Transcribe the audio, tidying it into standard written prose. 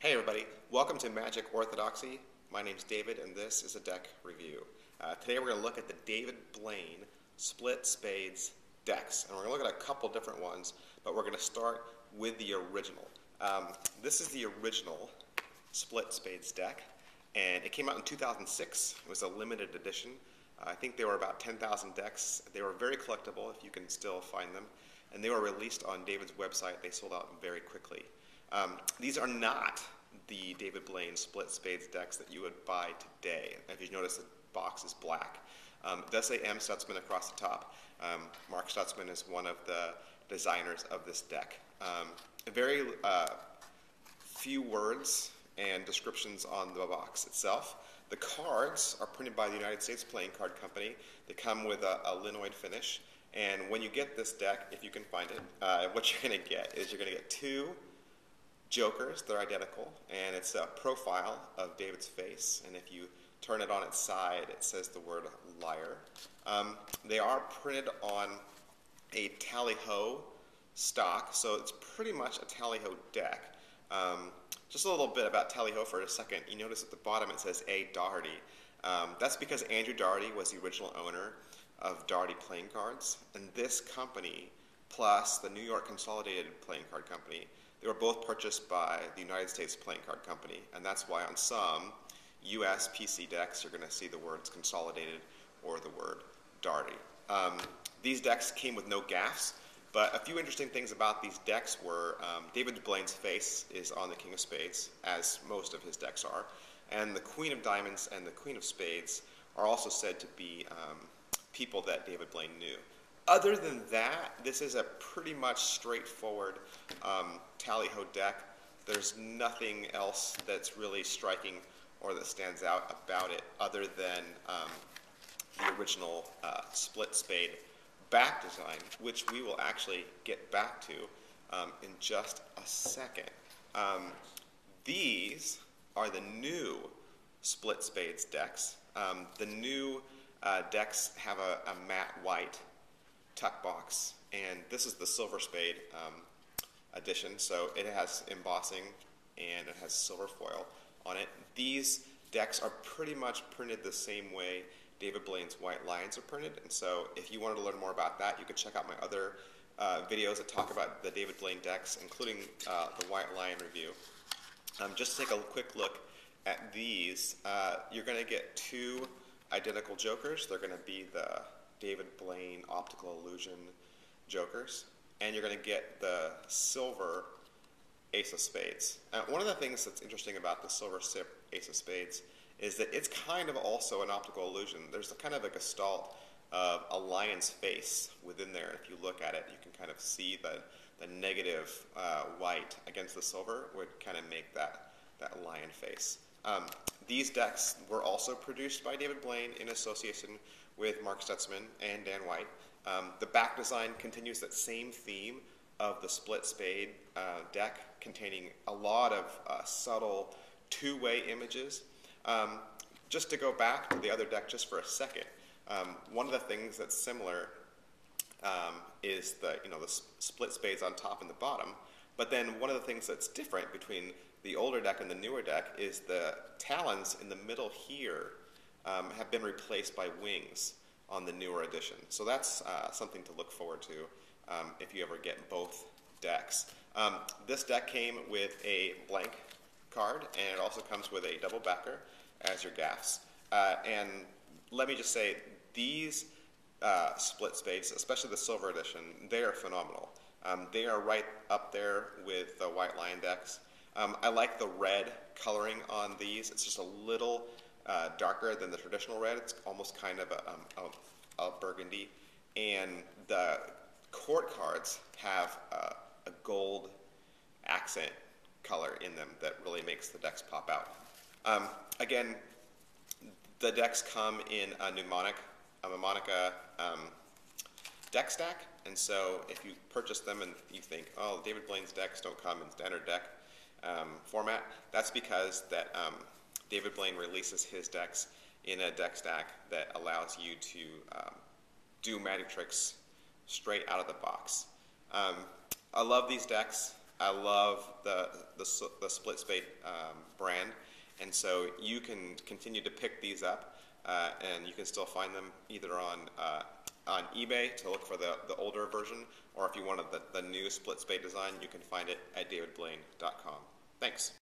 Hey everybody, welcome to Magic Orthodoxy. My name's David and this is a deck review. Today we're going to look at the David Blaine Split Spades decks. And we're going to look at a couple different ones, but we're going to start with the original. This is the original Split Spades deck, and it came out in 2006. It was a limited edition. I think there were about 10,000 decks. They were very collectible if you can still find them. And they were released on David's website. They sold out very quickly. These are not the David Blaine Split Spades decks that you would buy today. If you notice, the box is black. It does say M. Stutzman across the top. Mark Stutzman is one of the designers of this deck. Very few words and descriptions on the box itself. The cards are printed by the United States Playing Card Company. They come with a linoid finish. And when you get this deck, if you can find it, what you're going to get is you're going to get two jokers. They're identical, and it's a profile of David's face, and if you turn it on its side, it says the word liar. They are printed on a tally-ho stock, so it's pretty much a tally-ho deck. Just a little bit about tally-ho for a second. You notice at the bottom it says A. Doherty. That's because Andrew Doherty was the original owner of Doherty Playing Cards, and this company, plus the New York Consolidated Playing Card Company, they were both purchased by the United States Playing Card Company, and that's why on some US PC decks you're going to see the words Consolidated or the word Doherty. These decks came with no gaffs, but a few interesting things about these decks were David Blaine's face is on the King of Spades, as most of his decks are, and the Queen of Diamonds and the Queen of Spades are also said to be people that David Blaine knew. Other than that, this is a pretty much straightforward tally-ho deck. There's nothing else that's really striking or that stands out about it other than the original split spade back design, which we will actually get back to in just a second. These are the new split spades decks. The new decks have a matte white tuck box, and this is the silver spade edition, so it has embossing and it has silver foil on it. These decks are pretty much printed the same way David Blaine's White Lions are printed, and so if you wanted to learn more about that, you could check out my other videos that talk about the David Blaine decks, including the White Lion review. Just to take a quick look at these, you're going to get two identical jokers. They're going to be the David Blaine Optical Illusion jokers, and you're going to get the silver Ace of Spades. One of the things that's interesting about the silver Ace of Spades is that it's kind of also an optical illusion. There's kind of a gestalt of a lion's face within there. If you look at it, you can kind of see the negative white against the silver would kind of make that lion face. These decks were also produced by David Blaine in association with Mark Stutzman and Dan White. The back design continues that same theme of the split spade deck, containing a lot of subtle two-way images. Just to go back to the other deck just for a second, one of the things that's similar is the split spades on top and the bottom. But then one of the things that's different between the older deck and the newer deck is the talons in the middle here have been replaced by wings on the newer edition. So that's something to look forward to if you ever get both decks. This deck came with a blank card, and it also comes with a double backer as your gaffs. And let me just say, these split spades, especially the silver edition, they are phenomenal. They are right up there with the White Lion decks. I like the red coloring on these. It's just a little darker than the traditional red. It's almost kind of a burgundy. And the court cards have a gold accent color in them that really makes the decks pop out. Again, the decks come in a mnemonica deck stack, and so if you purchase them and you think, oh, David Blaine's decks don't come in standard deck format, that's because that David Blaine releases his decks in a deck stack that allows you to do magic tricks straight out of the box. I love these decks. I love the split spade brand, and so you can continue to pick these up, and you can still find them either on eBay to look for the older version, or if you wanted the new split spade design, you can find it at davidblaine.com. Thanks.